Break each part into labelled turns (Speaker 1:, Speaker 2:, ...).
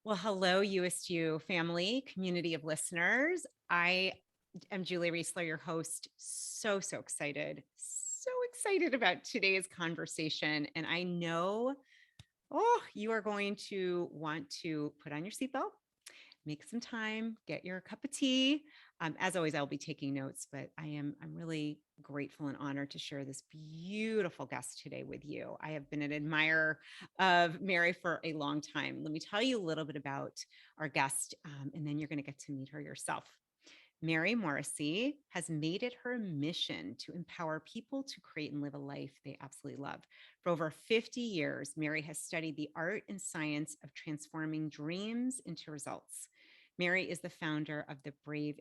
Speaker 1: Well, hello, Youest You family, community of listeners. I am Julie Reisler, your host. So excited about today's conversation. And I know, you are going to want to put on your seatbelt, make some time, get your cup of tea. As always, I'll be taking notes, but I'm really grateful and honored to share this beautiful guest today with you. I have been an admirer of Mary for a long time. Let me tell you a little bit about our guest, and then you're going to get to meet her yourself. Mary Morrissey has made it her mission to empower people to create and live a life they absolutely love. For over 50 years, Mary has studied the art and science of transforming dreams into results. Mary is the founder of the Brave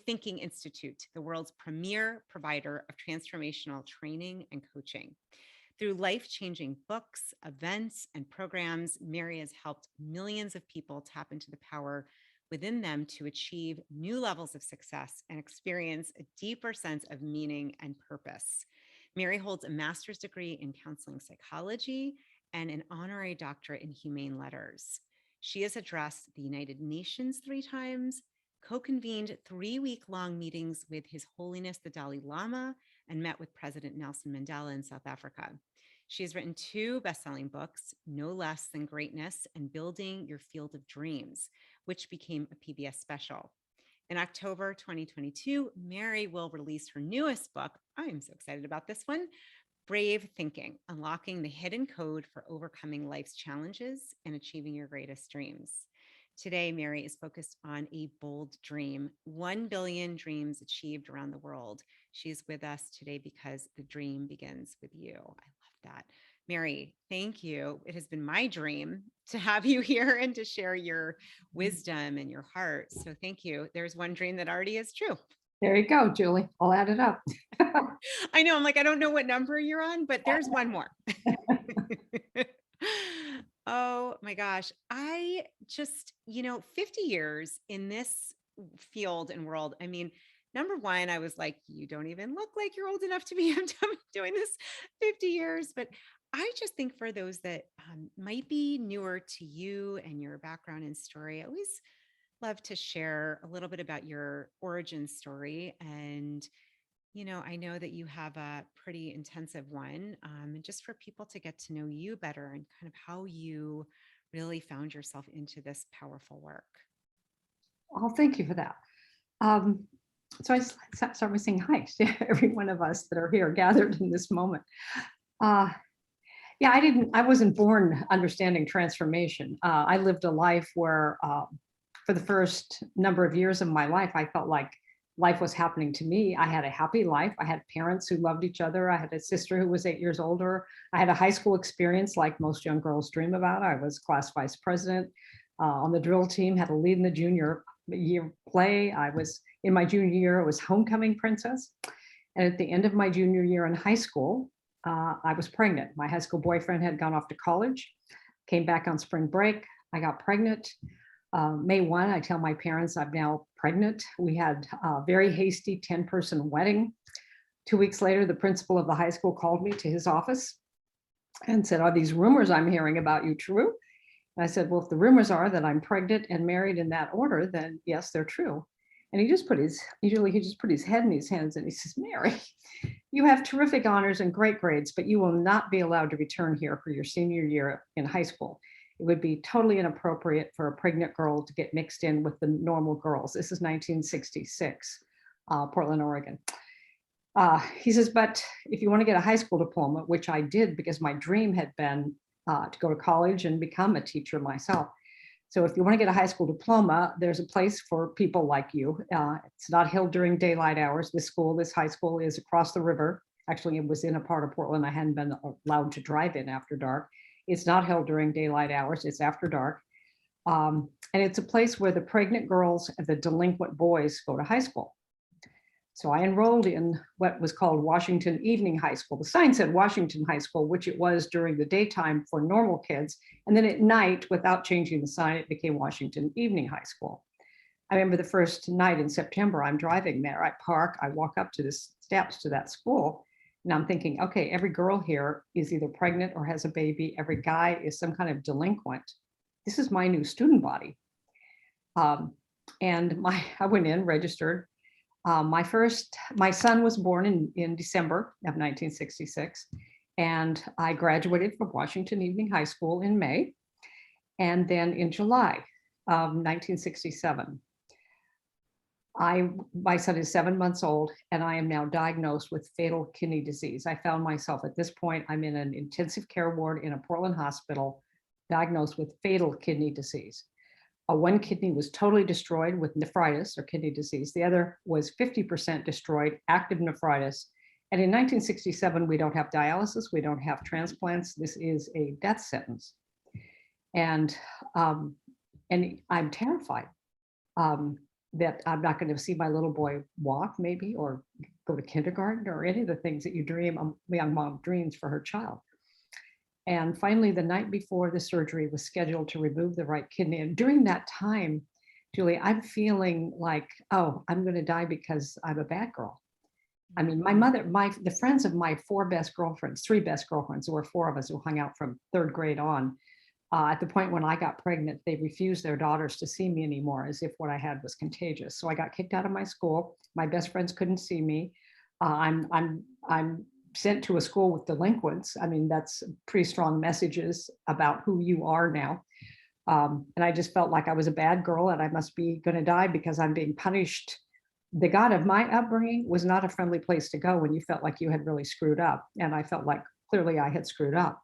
Speaker 1: Thinking Institute, the world's premier provider of transformational training and coaching. Through life-changing books, events, and programs, Mary has helped millions of people tap into the power within them to achieve new levels of success and experience a deeper sense of meaning and purpose. Mary holds a master's degree in counseling psychology and an honorary doctorate in Humane Letters. She has addressed the United Nations 3 times, co-convened 3-week-long meetings with His Holiness the Dalai Lama, and met with President Nelson Mandela in South Africa. She has written 2 best-selling books, no less than Greatness and Building Your Field of Dreams, which became a PBS special. In October 2022, Mary will release her newest book. I'm so excited about this one, Brave Thinking, Unlocking the Hidden Code for Overcoming Life's Challenges and Achieving Your Greatest Dreams. Today, Mary is focused on a bold dream, 1 billion dreams achieved around the world. She's with us today because the dream begins with you. I love that. Mary, thank you. It has been my dream to have you here and to share your wisdom and your heart. So thank you. There's one dream that already is true.
Speaker 2: There you go, Julie. I'll add it up.
Speaker 1: I know. I'm like, I don't know what number you're on, but there's one more. Oh my gosh. I just, 50 years in this field and world. I mean, number one, I was like, you don't even look like you're old enough to be doing this 50 years. But I just think for those that might be newer to you and your background and story, I always love to share a little bit about your origin story. And I know that you have a pretty intensive one, and just for people to get to know you better and kind of how you really found yourself into this powerful work.
Speaker 2: Oh, thank you for that. So I start with saying hi to every one of us that are here gathered in this moment. Yeah, I wasn't born understanding transformation. I lived a life where for the first number of years of my life, I felt like life was happening to me. I had a happy life. I had parents who loved each other. I had a sister who was 8 years older. I had a high school experience like most young girls dream about. I was class vice president on the drill team, had a lead in the junior year play. I was in my junior year, it was homecoming princess. And at the end of my junior year in high school, I was pregnant. My high school boyfriend had gone off to college, came back on spring break. I got pregnant. May 1, I tell my parents I'm now pregnant. We had a very hasty 10-person wedding. 2 weeks later, the principal of the high school called me to his office and said, "Are these rumors I'm hearing about you true?" And I said, "Well, if the rumors are that I'm pregnant and married in that order, then yes, they're true." And he just put his head in his hands and he says, "Mary, you have terrific honors and great grades, but you will not be allowed to return here for your senior year in high school. It would be totally inappropriate for a pregnant girl to get mixed in with the normal girls." This is 1966, Portland, Oregon. He says, "But if you want to get a high school diploma," which I did because my dream had been to go to college and become a teacher myself. "So if you want to get a high school diploma, there's a place for people like you. It's not held during daylight hours. This high school is across the river. Actually, it was in a part of Portland I hadn't been allowed to drive in after dark. It's not held during daylight hours. It's after dark. And it's a place where the pregnant girls and the delinquent boys go to high school." So I enrolled in what was called Washington Evening High School. The sign said Washington High School, which it was during the daytime for normal kids. And then at night, without changing the sign, it became Washington Evening High School. I remember the first night in September, I'm driving there. I park, I walk up to the steps to that school. And I'm thinking, okay, every girl here is either pregnant or has a baby. Every guy is some kind of delinquent. this is my new student body. And I went in, registered. My son was born in December of 1966, and I graduated from Washington Evening High School in May, and then in July of 1967. My son is 7 months old, and I am now diagnosed with fatal kidney disease. I found myself at this point, I'm in an intensive care ward in a Portland hospital, diagnosed with fatal kidney disease. One kidney was totally destroyed with nephritis or kidney disease. The other was 50% destroyed, active nephritis. And in 1967, we don't have dialysis, we don't have transplants. This is a death sentence. And I'm terrified that I'm not going to see my little boy walk, maybe, or go to kindergarten, or any of the things that you dream, a young mom dreams for her child. And finally, the night before the surgery was scheduled to remove the right kidney. And during that time, Julie, I'm feeling like, oh, I'm going to die because I'm a bad girl. I mean, my mother, the friends of my three best girlfriends, there were four of us who hung out from third grade on. At the point when I got pregnant, they refused their daughters to see me anymore, as if what I had was contagious. So I got kicked out of my school. My best friends couldn't see me. I'm sent to a school with delinquents. I mean, that's pretty strong messages about who you are now. And I just felt like I was a bad girl and I must be going to die because I'm being punished. The God of my upbringing was not a friendly place to go when you felt like you had really screwed up. And I felt like clearly I had screwed up.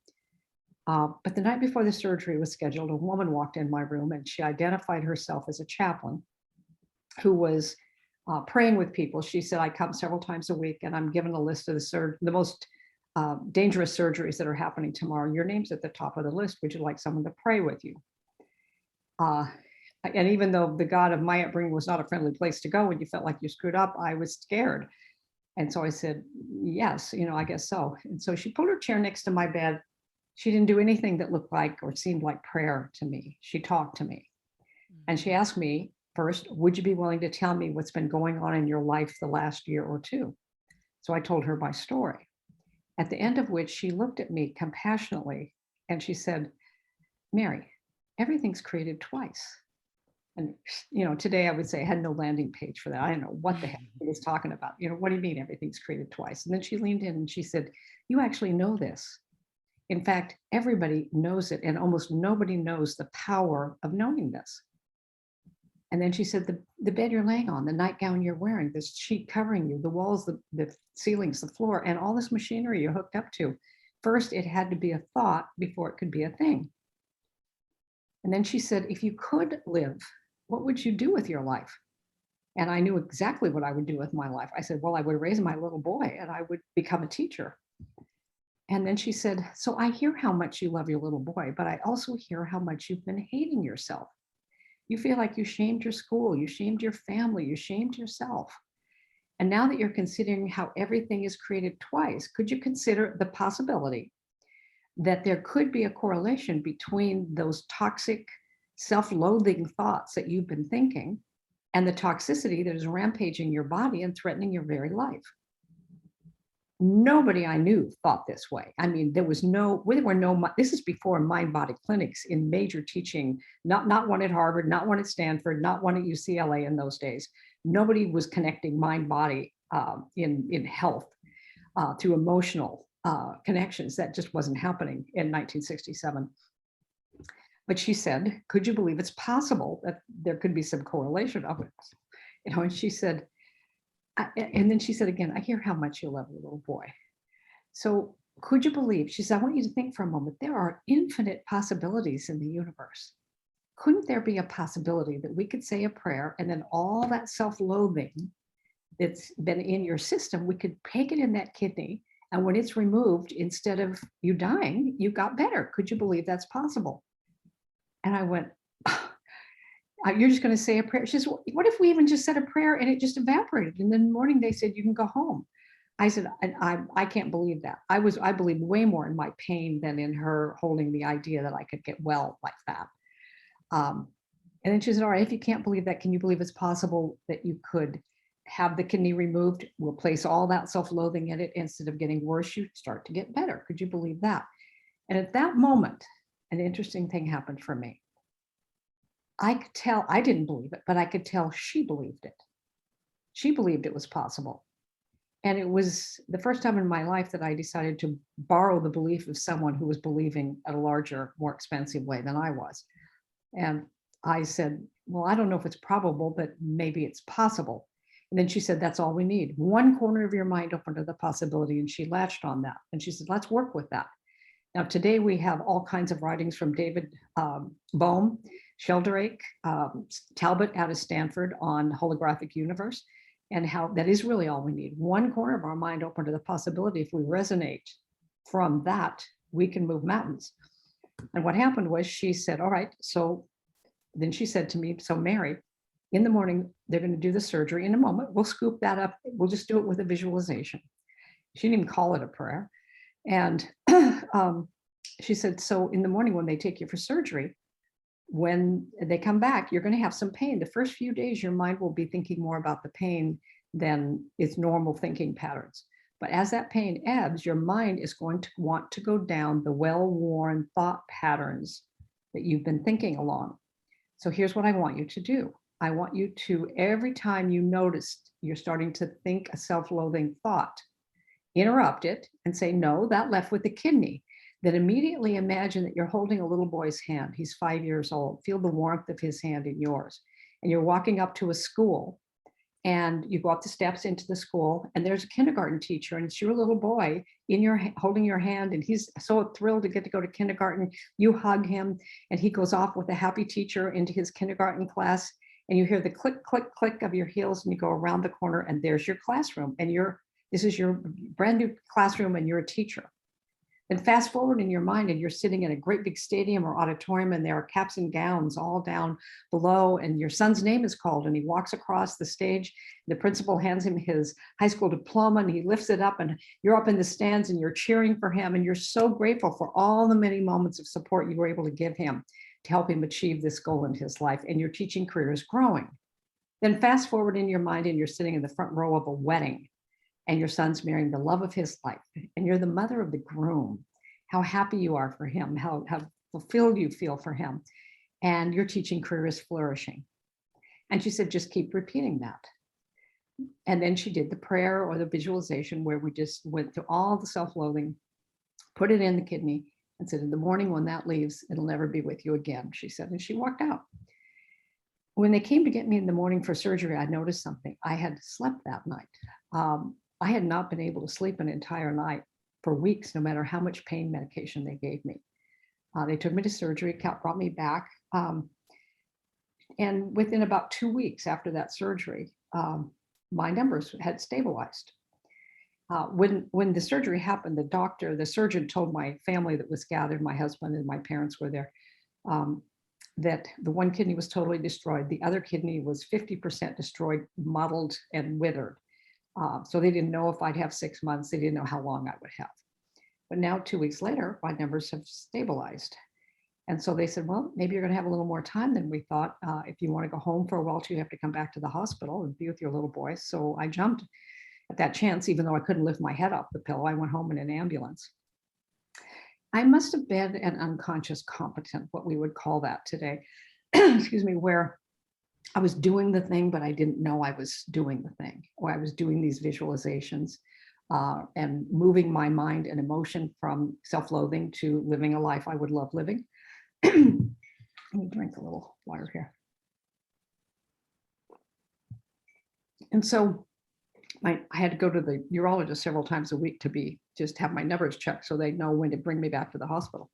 Speaker 2: But the night before the surgery was scheduled, a woman walked in my room and she identified herself as a chaplain who was praying with people. She said, I come several times a week and I'm given a list of the most dangerous surgeries that are happening tomorrow. Your name's at the top of the list. Would you like someone to pray with you? And even though the God of my upbringing was not a friendly place to go when you felt like you screwed up, I was scared. And so I said, yes, I guess so. And so she put her chair next to my bed. She didn't do anything that looked like or seemed like prayer to me. She talked to me. And she asked me, first, would you be willing to tell me what's been going on in your life the last year or two? So I told her my story, at the end of which she looked at me compassionately and she said, Mary, everything's created twice. And, today I would say I had no landing page for that. I don't know what the heck he was talking about. What do you mean everything's created twice? And then she leaned in and she said, you actually know this. In fact, everybody knows it, and almost nobody knows the power of knowing this. And then she said, the bed you're laying on, the nightgown you're wearing, this sheet covering you, the walls, the ceilings, the floor, and all this machinery you're hooked up to. First, it had to be a thought before it could be a thing. And then she said, if you could live, what would you do with your life? And I knew exactly what I would do with my life. I said, well, I would raise my little boy and I would become a teacher. And then she said, so I hear how much you love your little boy, but I also hear how much you've been hating yourself. You feel like you shamed your school, you shamed your family, you shamed yourself. And now that you're considering how everything is created twice, could you consider the possibility that there could be a correlation between those toxic, self-loathing thoughts that you've been thinking and the toxicity that is rampaging your body and threatening your very life? Nobody I knew thought this way. I mean, this is before mind-body clinics in major teaching, not one at Harvard, not one at Stanford, not one at UCLA in those days. Nobody was connecting mind-body in health through emotional connections. That just wasn't happening in 1967. But she said, could you believe it's possible that there could be some correlation of it? And she said, and then she said again, I hear how much you love your little boy. So could you believe, she said, I want you to think for a moment, there are infinite possibilities in the universe. Couldn't there be a possibility that we could say a prayer and then all that self-loathing that's been in your system, we could take it in that kidney, and when it's removed, instead of you dying, you got better. Could you believe that's possible? And I went, you're just going to say a prayer? She says, what if we even just said a prayer and it just evaporated? And then in the morning they said, you can go home. I said, I can't believe that. I believe way more in my pain than in her holding the idea that I could get well like that. And then she said, all right, if you can't believe that, can you believe it's possible that you could have the kidney removed, replace all that self-loathing in it, instead of getting worse, you start to get better? Could you believe that? And at that moment, an interesting thing happened for me. I could tell, I didn't believe it, but I could tell she believed it. She believed it was possible. And it was the first time in my life that I decided to borrow the belief of someone who was believing at a larger, more expensive way than I was. And I said, well, I don't know if it's probable, but maybe it's possible. And then she said, that's all we need. One corner of your mind open to the possibility. And she latched on that. And she said, let's work with that. Now, today we have all kinds of writings from David Bohm, Sheldrake, Talbot out of Stanford on holographic universe, and how that is really all we need. One corner of our mind open to the possibility. If we resonate from that, we can move mountains. And what happened was she said, all right, so then she said to me, so Mary, in the morning, they're going to do the surgery in a moment. We'll scoop that up. We'll just do it with a visualization. She didn't even call it a prayer. And she said, so in the morning when they take you for surgery, when they come back, you're going to have some pain. The first few days, your mind will be thinking more about the pain than its normal thinking patterns. But as that pain ebbs, your mind is going to want to go down the well-worn thought patterns that you've been thinking along. So here's what I want you to do. I want you to, every time you notice you're starting to think a self-loathing thought, interrupt it and say, no, that left with the kidney. Then immediately imagine that you're holding a little boy's hand. He's 5 years old. Feel the warmth of his hand in yours. And you're walking up to a school, and you go up the steps into the school, and there's a kindergarten teacher, and it's your little boy in your holding your hand, and he's so thrilled to get to go to kindergarten. You hug him, and he goes off with a happy teacher into his kindergarten class, and you hear the click, click, click of your heels, and you go around the corner, and there's your classroom, and this is your brand new classroom, and you're a teacher. Then fast forward in your mind, and you're sitting in a great big stadium or auditorium, and there are caps and gowns all down below, and your son's name is called, and he walks across the stage. The principal hands him his high school diploma, and he lifts it up, and you're up in the stands, and you're cheering for him, and you're so grateful for all the many moments of support you were able to give him to help him achieve this goal in his life, and your teaching career is growing. Then fast forward in your mind, and you're sitting in the front row of a wedding, and your son's marrying the love of his life, and you're the mother of the groom. How happy you are for him, how fulfilled you feel for him, and your teaching career is flourishing. And she said, just keep repeating that. And then she did the prayer or the visualization where we just went through all the self-loathing, put it in the kidney, and said, in the morning when that leaves, it'll never be with you again, she said, and she walked out. When they came to get me in the morning for surgery, I noticed something. I had slept that night. I had not been able to sleep an entire night for weeks, no matter how much pain medication they gave me. They took me to surgery, brought me back. And within about 2 weeks after that surgery, my numbers had stabilized. When the surgery happened, the surgeon told my family that was gathered, my husband and my parents were there, that the one kidney was totally destroyed. The other kidney was 50% destroyed, mottled, and withered. So they didn't know if I'd have 6 months. They didn't know how long I would have. But now 2 weeks later, my numbers have stabilized. And so they said, well, maybe you're going to have a little more time than we thought. If you want to go home for a while, you have to come back to the hospital and be with your little boy. So I jumped at that chance, even though I couldn't lift my head off the pillow. I went home in an ambulance. I must have been an unconscious competent, what we would call that today, excuse me, where I was doing the thing, but I didn't know I was doing the thing, or I was doing these visualizations and moving my mind and emotion from self-loathing to living a life I would love living. Let me drink a little water here. And so I had to go to the urologist several times a week to just have my numbers checked so they know when to bring me back to the hospital.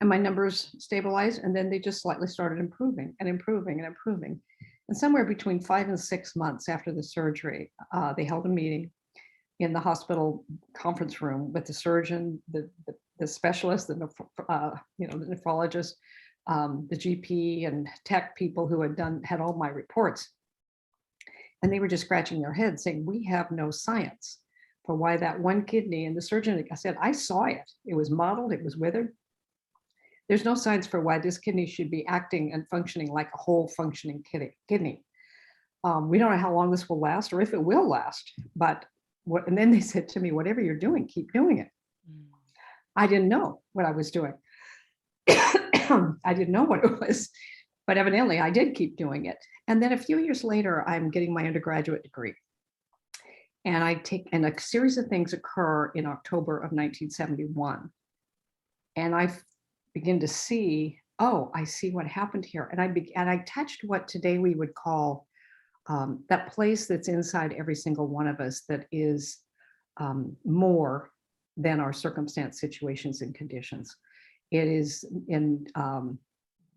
Speaker 2: And my numbers stabilized, and then they just slightly started improving and improving and improving. And somewhere between 5 and 6 months after the surgery, they held a meeting in the hospital conference room with the surgeon, the specialist, the nephrologist, the GP and tech people who had all my reports. And they were just scratching their heads saying, we have no science for why that one kidney, and the surgeon, I said, I saw it. It was mottled, it was withered. There's no science for why this kidney should be acting and functioning like a whole functioning kidney. We don't know how long this will last or if it will last, but and then they said to me, whatever you're doing, keep doing it. I didn't know what I was doing. I didn't know what it was. But evidently I did keep doing it. And then a few years later, I'm getting my undergraduate degree. And and a series of things occur in October of 1971. And I begin to see, oh, I see what happened here. And I touched what today we would call that place that's inside every single one of us that is more than our circumstance, situations, and conditions. It is in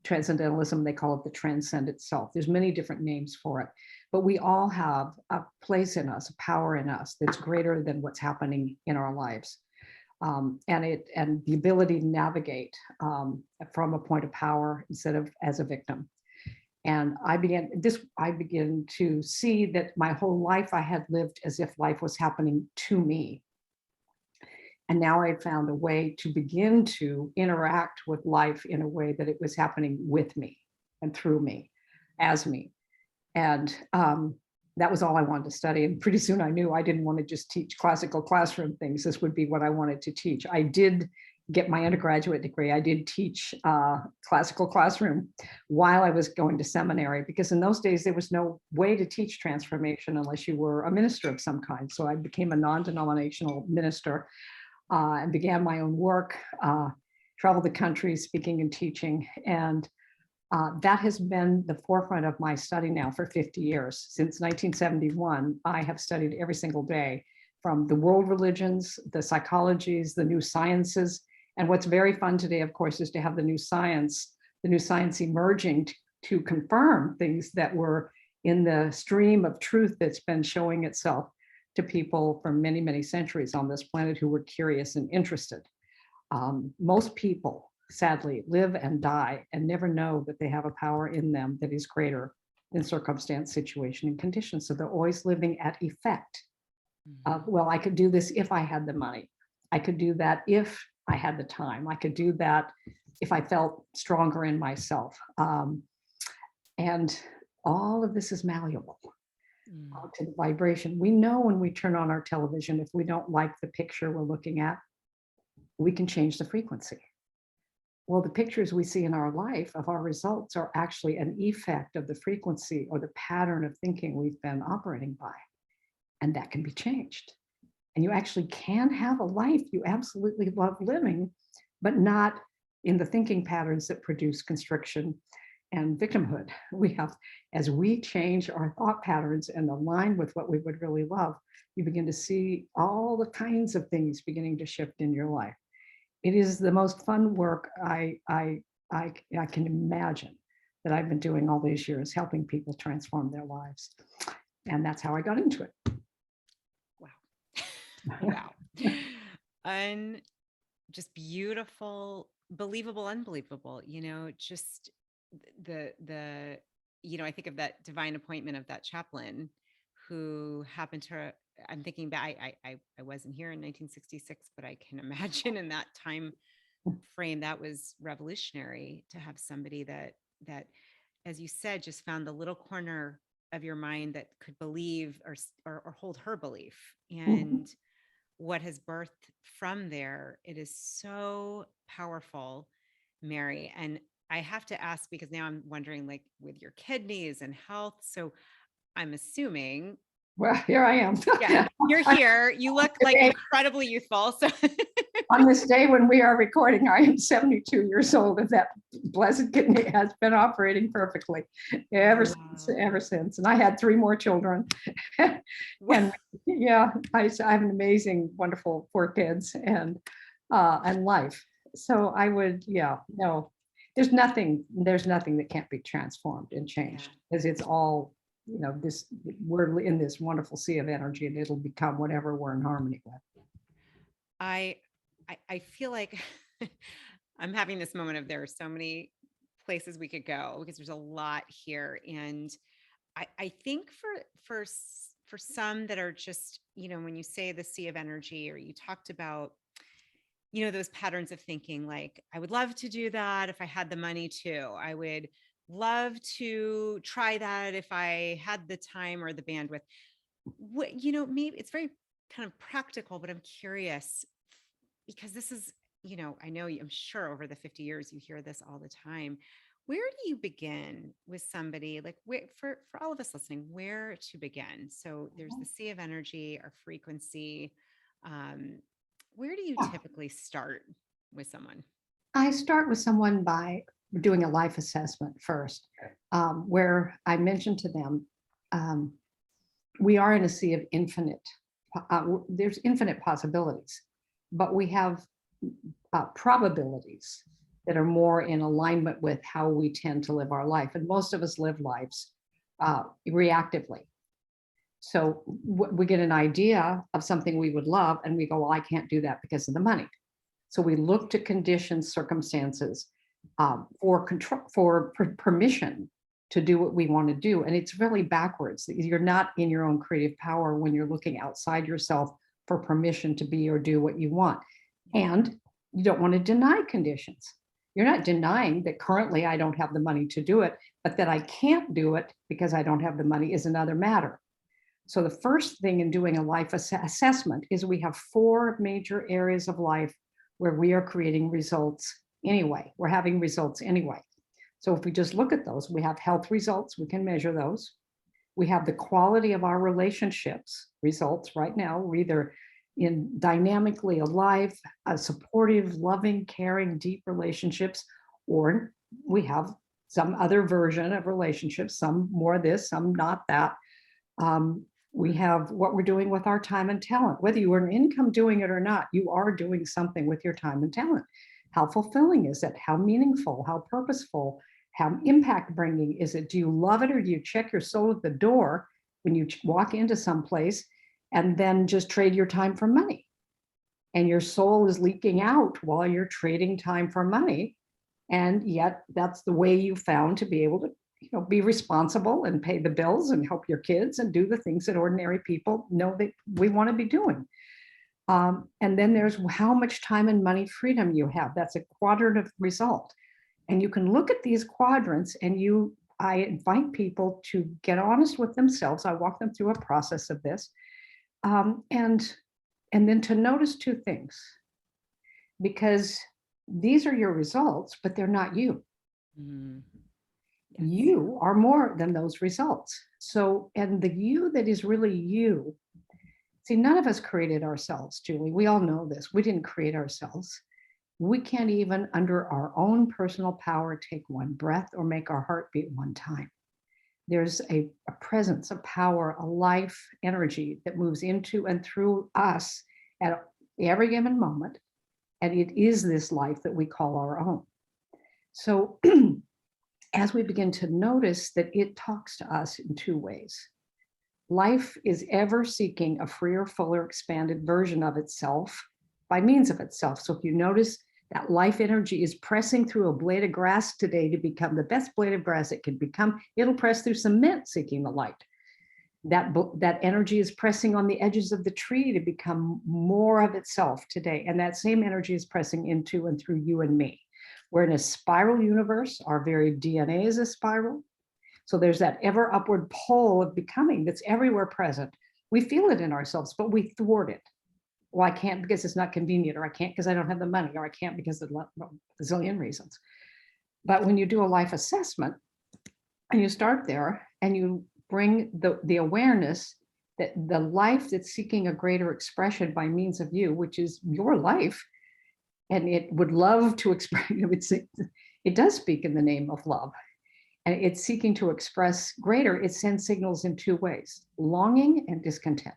Speaker 2: Transcendentalism, they call it the transcendent self. There's many different names for it, but we all have a place in us, a power in us that's greater than what's happening in our lives. And the ability to navigate from a point of power instead of as a victim. And I began to see that my whole life I had lived as if life was happening to me. And now I found a way to begin to interact with life in a way that it was happening with me and through me, as me. And that was all I wanted to study. And pretty soon I knew I didn't want to just teach classical classroom things. This would be what I wanted to teach. I did get my undergraduate degree. I did teach classical classroom while I was going to seminary, because in those days, there was no way to teach transformation unless you were a minister of some kind. So I became a non-denominational minister and began my own work, traveled the country speaking and teaching. And that has been the forefront of my study now for 50 years. Since 1971, I have studied every single day from the world religions, the psychologies, the new sciences. And what's very fun today, of course, is to have the new science emerging to confirm things that were in the stream of truth that's been showing itself to people for many, many centuries on this planet who were curious and interested. Most people, sadly, live and die and never know that they have a power in them that is greater than circumstance, situation, and condition. So they're always living at effect. Well, I could do this if I had the money. I could do that if I had the time. I could do that if I felt stronger in myself. And all of this is malleable to the vibration. We know when we turn on our television, if we don't like the picture we're looking at, we can change the frequency. Well, the pictures we see in our life of our results are actually an effect of the frequency or the pattern of thinking we've been operating by. And that can be changed. And you actually can have a life you absolutely love living, but not in the thinking patterns that produce constriction and victimhood. As we change our thought patterns and align with what we would really love, you begin to see all the kinds of things beginning to shift in your life. It is the most fun work I can imagine that I've been doing all these years, helping people transform their lives. And that's how I got into it.
Speaker 1: Wow. And just beautiful, believable, unbelievable, just I think of that divine appointment of that chaplain who happened to, I'm thinking back, I wasn't here in 1966, but I can imagine in that time frame, that was revolutionary to have somebody that, as you said, just found the little corner of your mind that could believe or hold her belief. And what has birthed from there, it is so powerful, Mary. And I have to ask, because now I'm wondering, like, with your kidneys and health. So I'm assuming.
Speaker 2: Well, here I am.
Speaker 1: Yeah, you're here. You look like incredibly youthful. So
Speaker 2: on this day when we are recording, I am 72 years old, and that blessed kidney has been operating perfectly ever since. And I had 3 more children. And yeah, I have an amazing, wonderful 4 kids and life. So I would, no, there's nothing that can't be transformed and changed, because it's all, we're in this wonderful sea of energy, and it'll become whatever we're in harmony with.
Speaker 1: I feel like I'm having this moment of, there are so many places we could go, because there's a lot here. And I think for some that are just, when you say the sea of energy, or you talked about, those patterns of thinking, like, I would love to do that if I had the money too. I would love to try that if I had the time or the bandwidth. Maybe it's very kind of practical, but I'm curious, because this is, I know, I'm sure over the 50 years you hear this all the time. Where do you begin with somebody like for all of us listening, where to begin? So there's the sea of energy or frequency. Um, where do you
Speaker 2: Yeah.
Speaker 1: typically start with someone?
Speaker 2: I start with someone by doing a life assessment first, where I mention to them, um, we are in a sea of infinite, there's infinite possibilities, but we have probabilities that are more in alignment with how we tend to live our life. And most of us live lives reactively. So we get an idea of something we would love, and we go, well, I can't do that because of the money. So we look to conditions, circumstances for control, for permission to do what we want to do. And it's really backwards. You're not in your own creative power when you're looking outside yourself for permission to be or do what you want. And you don't want to deny conditions. You're not denying that currently I don't have the money to do it, but that I can't do it because I don't have the money is another matter. So the first thing in doing a life assessment is we have 4 major areas of life where we are creating results anyway. We're having results anyway. So if we just look at those, we have health results, we can measure those. We have the quality of our relationships results right now. We're either in dynamically alive, supportive, loving, caring, deep relationships, or we have some other version of relationships, some more this, some not that. We have what we're doing with our time and talent. Whether you earn income doing it or not, you are doing something with your time and talent. How fulfilling is it? How meaningful? How purposeful? How impact bringing is it? Do you love it, or do you check your soul at the door when you walk into some place and then just trade your time for money? And your soul is leaking out while you're trading time for money. And yet that's the way you found to be able to be responsible and pay the bills and help your kids and do the things that ordinary people know that we want to be doing. And then there's how much time and money freedom you have. That's a quadrant of result. And you can look at these quadrants, and I invite people to get honest with themselves. I walk them through a process of this. And then to notice 2 things, because these are your results, but they're not you.
Speaker 1: Mm. Yes.
Speaker 2: You are more than those results. So, and the you that is really you, see, none of us created ourselves, Julie. We all know this. We didn't create ourselves. We can't even, under our own personal power, take one breath or make our heart beat one time. There's a presence, a power, a life energy that moves into and through us at every given moment. And it is this life that we call our own. So as we begin to notice that it talks to us in 2 ways. Life is ever seeking a freer, fuller, expanded version of itself by means of itself. So if you notice that life energy is pressing through a blade of grass today to become the best blade of grass it can become, it'll press through cement seeking the light. That energy is pressing on the edges of the tree to become more of itself today. And that same energy is pressing into and through you and me. We're in a spiral universe. Our very DNA is a spiral. So there's that ever upward pull of becoming that's everywhere present. We feel it in ourselves, but we thwart it. Well, I can't because it's not convenient, or I can't because I don't have the money, or I can't because of a zillion reasons. But when you do a life assessment and you start there and you bring the awareness that the life that's seeking a greater expression by means of you, which is your life, and it would love to express, it does speak in the name of love, and it's seeking to express greater. It sends signals in 2 ways: longing and discontent.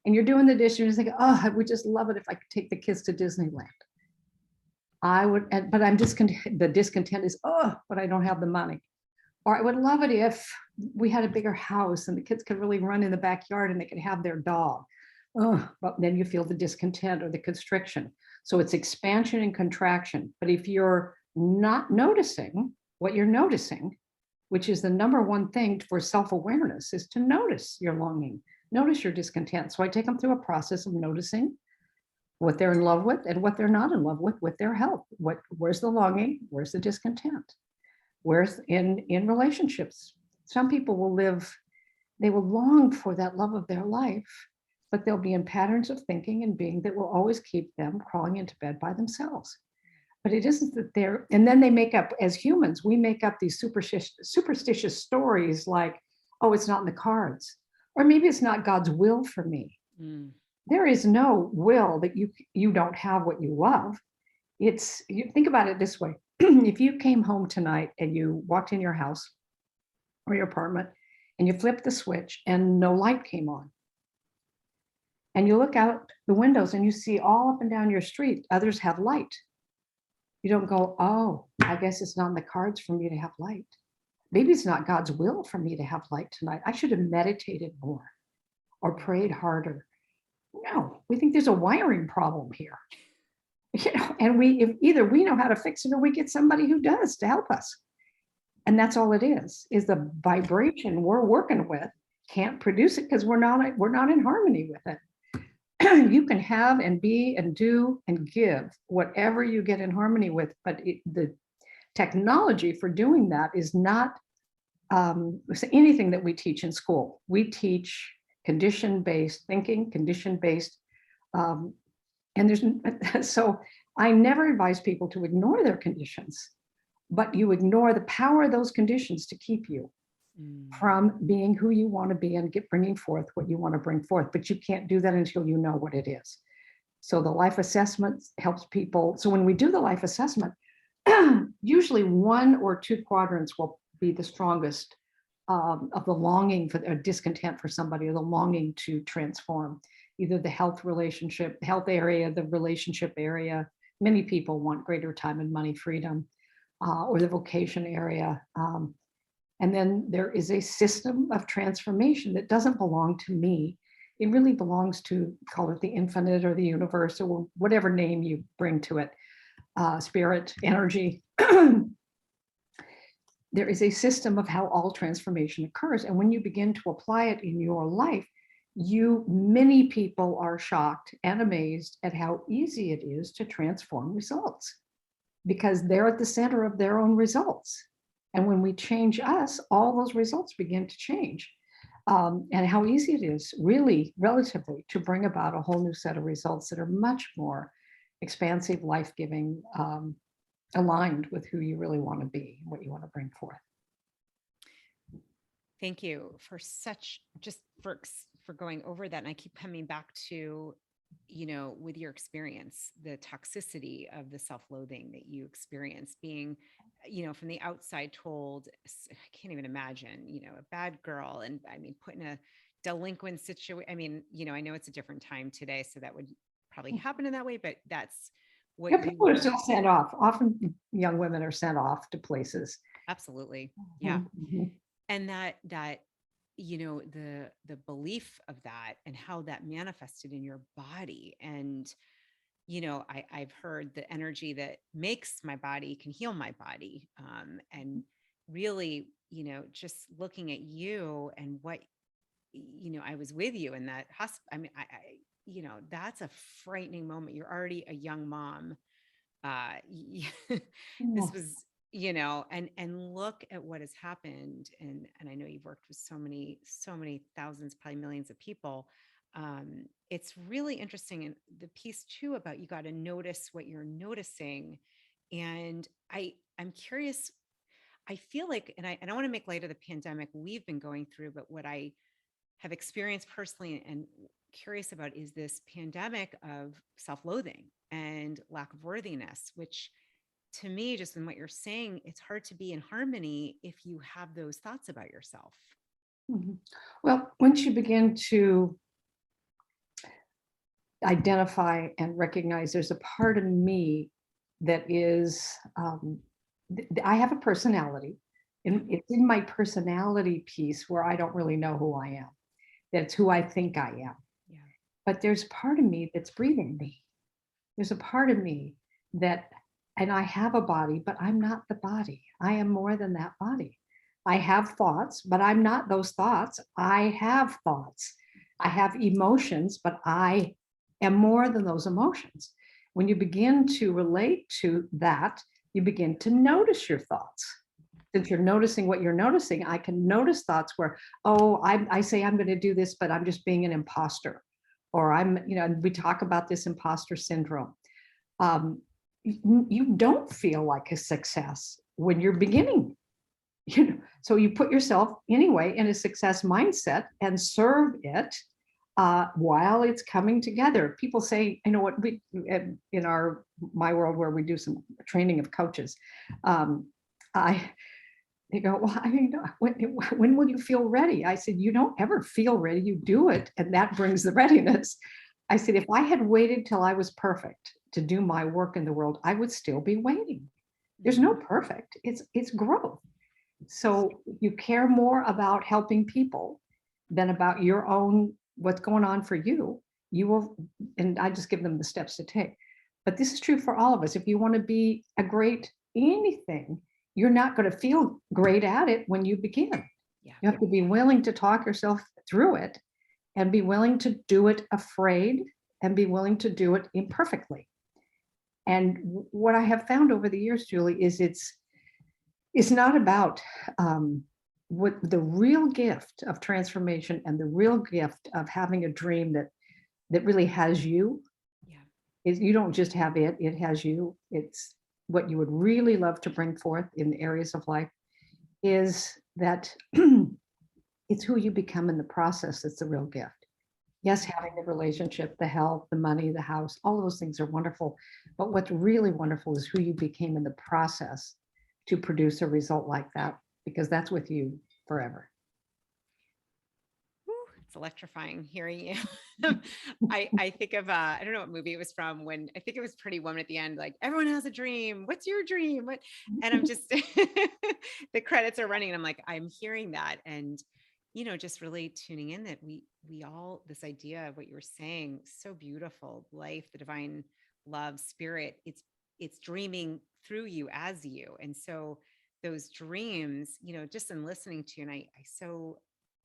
Speaker 2: And you're doing the dishes, and you think, oh, I would just love it if I could take the kids to Disneyland. I would, but I'm discontent. The discontent is, oh, but I don't have the money. Or I would love it if we had a bigger house and the kids could really run in the backyard and they could have their dog. Oh, but then you feel the discontent or the constriction. So it's expansion and contraction. But if you're not noticing what you're noticing, which is the number 1 thing for self-awareness, is to notice your longing, notice your discontent. So I take them through a process of noticing what they're in love with and what they're not in love with their health. Where's the longing? Where's the discontent? Where's in relationships? Some people they will long for that love of their life, but they'll be in patterns of thinking and being that will always keep them crawling into bed by themselves. But it isn't that they're, and then they make up, as humans, we make up these superstitious stories like, oh, it's not in the cards, or maybe it's not God's will for me.
Speaker 1: Mm.
Speaker 2: There is no will that you don't have what you love. It's, you think about it this way. If you came home tonight and you walked in your house or your apartment and you flipped the switch and no light came on, and you look out the windows and you see all up and down your street, others have light. You don't go, oh, I guess it's not in the cards for me to have light. Maybe it's not God's will for me to have light tonight. I should have meditated more or prayed harder. No, we think there's a wiring problem here. You know, and if either we know how to fix it or we get somebody who does to help us. And that's all it is the vibration we're working with can't produce it because we're not in harmony with it. You can have and be and do and give whatever you get in harmony with, but the technology for doing that is not anything that we teach in school. We teach condition-based thinking, condition-based, and so I never advise people to ignore their conditions, but you ignore the power of those conditions to keep you from being who you want to be and bringing forth what you want to bring forth. But you can't do that until you know what it is. So the life assessment helps people. So when we do the life assessment, usually 1 or 2 quadrants will be the strongest of the longing for, or discontent for somebody, or the longing to transform, either the health area, the relationship area. Many people want greater time and money freedom, or the vocation area. And then there is a system of transformation that doesn't belong to me. It really belongs to, call it the infinite or the universe, or whatever name you bring to it, spirit, energy. There is a system of how all transformation occurs. And when you begin to apply it in your life, many people are shocked and amazed at how easy it is to transform results, because they're at the center of their own results. And when we change us, all those results begin to change. And how easy it is, really, relatively, to bring about a whole new set of results that are much more expansive, life-giving, aligned with who you really want to be, what you want to bring forth.
Speaker 1: Thank you for for going over that. And I keep coming back to, with your experience, the toxicity of the self-loathing that you experience, being, from the outside told, I can't even imagine, a bad girl, and I mean, put in a delinquent situation. I mean, I know it's a different time today, so that would probably happen in that way, but that's what
Speaker 2: People are still sent off. Often young women are sent off to places.
Speaker 1: Absolutely. Yeah.
Speaker 2: Mm-hmm.
Speaker 1: And that the belief of that and how that manifested in your body. And, I've heard the energy that makes my body can heal my body. And really, just looking at you and what, I was with you in that hospital. I mean, that's a frightening moment. You're already a young mom. This was, and look at what has happened. And I know you've worked with so many thousands, probably millions of people. It's really interesting. And the piece too, about you got to notice what you're noticing. And I'm curious, I feel like, and I don't want to make light of the pandemic we've been going through, but what I have experienced personally and curious about is this pandemic of self-loathing and lack of worthiness, which to me, just in what you're saying, it's hard to be in harmony if you have those thoughts about yourself.
Speaker 2: Mm-hmm. Well, once you begin to identify and recognize there's a part of me that is, I have a personality, and it's in my personality piece where I don't really know who I am. That's who I think I am.
Speaker 1: Yeah.
Speaker 2: But there's part of me that's breathing me. There's a part of me that, and I have a body, but I'm not the body. I am more than that body. I have thoughts, but I'm not those thoughts. I have thoughts. I have emotions, but I am more than those emotions. When you begin to relate to that, you begin to notice your thoughts. Since you're noticing what you're noticing, I can notice thoughts where, oh, I say I'm going to do this, but I'm just being an imposter. Or we talk about this imposter syndrome. you don't feel like a success when you're beginning. So you put yourself anyway in a success mindset and serve it while it's coming together. People say, you know what, we in my world where we do some training of coaches, they go, well, I mean, when will you feel ready? I said, you don't ever feel ready, you do it, and that brings the readiness. I said, if I had waited till I was perfect to do my work in the world, I would still be waiting. There's no perfect, it's growth. So you care more about helping people than about your own, what's going on for you. You will, and I just give them the steps to take. But this is true for all of us. If you want to be a great anything, you're not going to feel great at it when you begin.
Speaker 1: Yeah.
Speaker 2: You have to be willing to talk yourself through it and be willing to do it afraid and be willing to do it imperfectly. And what I have found over the years, Julie, is it's not about what the real gift of transformation and the real gift of having a dream that really has you.
Speaker 1: Yeah.
Speaker 2: Is you don't just have it, it has you. It's what you would really love to bring forth in areas of life, is that it's who you become in the process that's the real gift. Yes, having the relationship, the health, the money, the house, all those things are wonderful. But what's really wonderful is who you became in the process to produce a result like that, because that's with you forever.
Speaker 1: It's electrifying hearing you. I think of I don't know what movie it was from, when I think it was Pretty Woman at the end, like, everyone has a dream. What's your dream? What? And I'm just the credits are running and I'm like, I'm hearing that. And just really tuning in that we all, this idea of what you were saying, so beautiful, life, the divine love, spirit, it's dreaming through you as you. And so those dreams, just in listening to you, and I so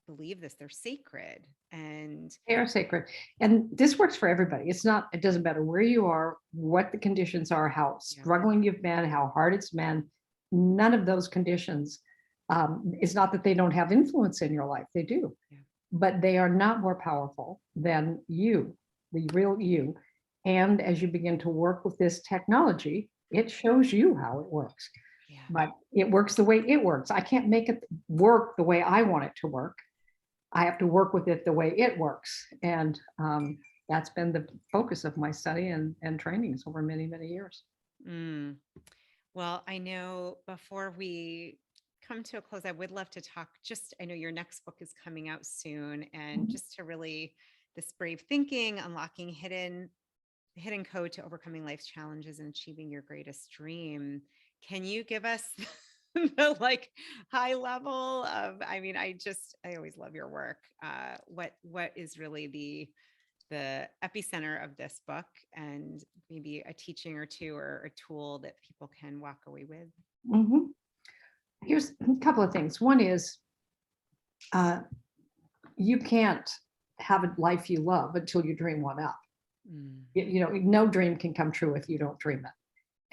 Speaker 1: believe this, they're sacred. And
Speaker 2: they are sacred. And this works for everybody. It doesn't matter where you are, what the conditions are, how struggling you've been, how hard it's been. None of those conditions, it's not that they don't have influence in your life, they do. But they are not more powerful than you, the real you. And as you begin to work with this technology, it shows you how it works. But it works the way it works. I can't make it work the way I want it to work. I have to work with it the way it works. And that's been the focus of my study and trainings over many, many years.
Speaker 1: Well, I know before we come to a close, I would love to talk I know your next book is coming out soon, and just to really, this brave thinking, unlocking hidden code to overcoming life's challenges and achieving your greatest dream. Can you give us the high level of, I always love your work. What is really the epicenter of this book, and maybe a teaching or two or a tool that people can walk away with?
Speaker 2: Here's a couple of things. One is you can't have a life you love until you dream one up. No dream can come true if you don't dream it.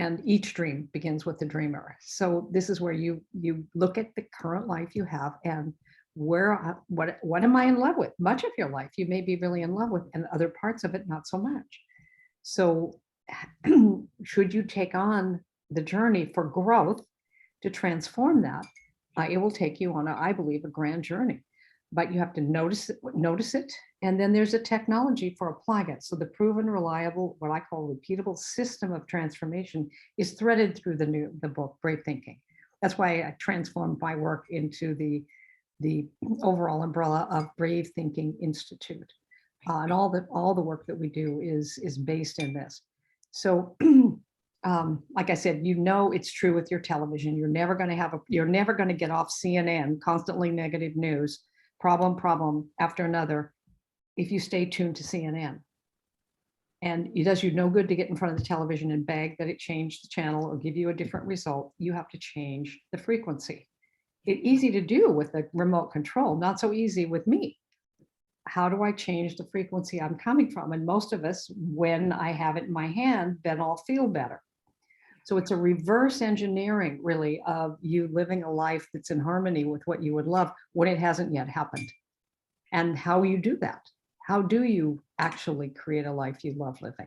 Speaker 2: And each dream begins with the dreamer. So this is where you look at the current life you have and what am I in love with? Much of your life you may be really in love with, and other parts of it not so much. So should you take on the journey for growth to transform that, it will take you on, I believe, a grand journey. But you have to notice it, and then there's a technology for applying it. So the proven, reliable, what I call repeatable system of transformation is threaded through the book, Brave Thinking. That's why I transformed my work into the overall umbrella of Brave Thinking Institute. And all the work that we do is based in this. So like I said, it's true with your television. You're never going to get off CNN, constantly negative news, problem after another, if you stay tuned to CNN. And it does you no good to get in front of the television and beg that it change the channel or give you a different result. You have to change the frequency. It's easy to do with the remote control, not so easy with me. How do I change the frequency I'm coming from? And most of us, when I have it in my hand, then I'll feel better. So it's a reverse engineering, really, of you living a life that's in harmony with what you would love when it hasn't yet happened. And how you do that? How do you actually create a life you love living?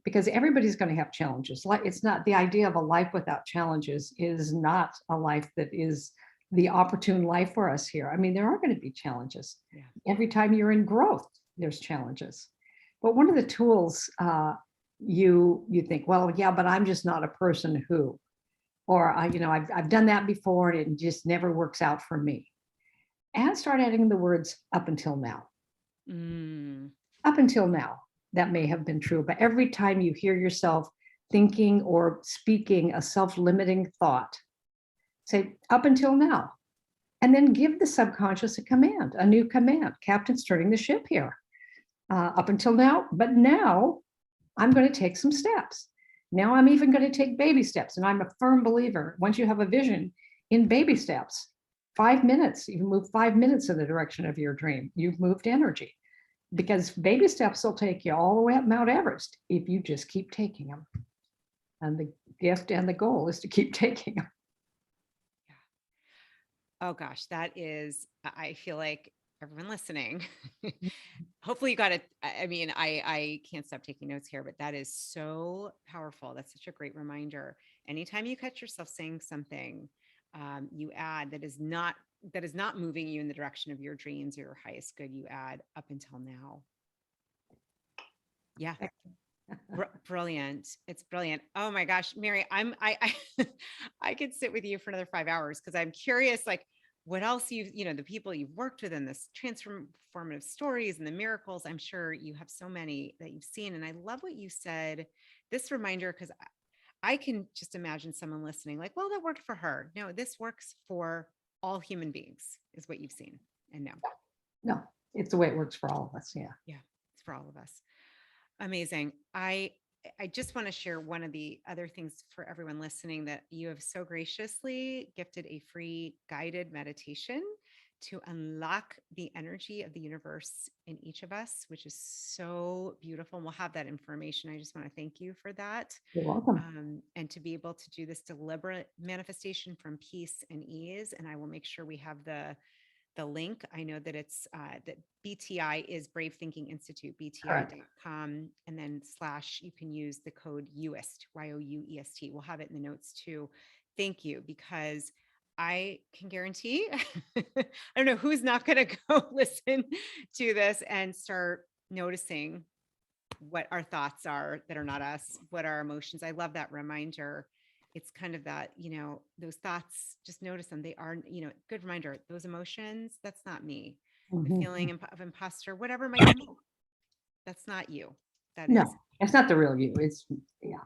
Speaker 2: because everybody's going to have challenges. Like, it's not the idea of a life without challenges is not a life that is the opportune life for us here. I mean, there are going to be challenges.
Speaker 1: Yeah.
Speaker 2: Every time you're in growth, there's challenges. But one of the tools you think, well, yeah, but I'm just not a person who, or I've done that before and it just never works out for me. And start adding the words up until now. Up until now, that may have been true, but every time you hear yourself thinking or speaking a self-limiting thought, say up until now, and then give the subconscious a command, a new command. Captain's turning the ship here. Up until now, but now I'm going to take some steps. Now I'm even going to take baby steps. And I'm a firm believer, once you have a vision, in baby steps. 5 minutes, you move 5 minutes in the direction of your dream. You've moved energy, because baby steps will take you all the way up Mount Everest if you just keep taking them. And the gift and the goal is to keep taking them.
Speaker 1: Oh gosh, I feel like everyone listening, hopefully you got it. I mean, I can't stop taking notes here, but that is so powerful. That's such a great reminder. Anytime you catch yourself saying something, you add that is not moving you in the direction of your dreams or your highest good, you add up until now. Yeah. Brilliant. It's brilliant. Oh my gosh, Mary, I could sit with you for another 5 hours because I'm curious, like what else the people you've worked with in this transformative stories and the miracles. I'm sure you have so many that you've seen. And I love what you said, this reminder, because I can just imagine someone listening like, well, that worked for her. No, this works for all human beings is what you've seen and know.
Speaker 2: No, it's the way it works for all of us. Yeah.
Speaker 1: Yeah. It's for all of us. Amazing. I just want to share one of the other things for everyone listening, that you have so graciously gifted a free guided meditation to unlock the energy of the universe in each of us, which is so beautiful. And we'll have that information. I just want to thank you for that.
Speaker 2: You're welcome.
Speaker 1: And to be able to do this deliberate manifestation from peace and ease. And I will make sure we have the link. I know that it's that BTI is Brave Thinking Institute, bti.com, and then / you can use the code Youest, Youest. We'll have it in the notes too. Thank you, because I can guarantee, I don't know who's not going to go listen to this and start noticing what our thoughts are that are not us, what our emotions. I love that reminder. It's kind of that, those thoughts, just notice them. They are, good reminder, those emotions, that's not me. The feeling of imposter, whatever might be, that's not you.
Speaker 2: No, it's not the real you. It's, yeah.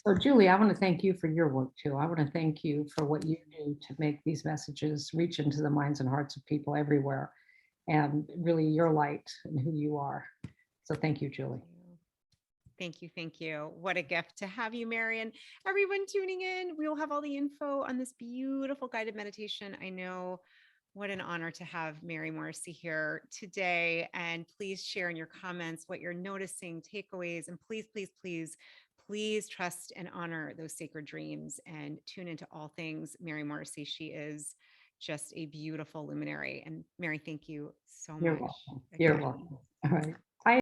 Speaker 2: So Julie, I want to thank you for your work too. I want to thank you for what you do to make these messages reach into the minds and hearts of people everywhere, and really your light and who you are. So thank you, Julie.
Speaker 1: Thank you. Thank you. What a gift to have you, Mary, and everyone tuning in. We will have all the info on this beautiful guided meditation. I know what an honor to have Mary Morrissey here today. And please share in your comments what you're noticing, takeaways, and please, please, please, please trust and honor those sacred dreams and tune into all things Mary Morrissey. She is just a beautiful luminary. And Mary, thank you so much.
Speaker 2: You're welcome. You're welcome. All right.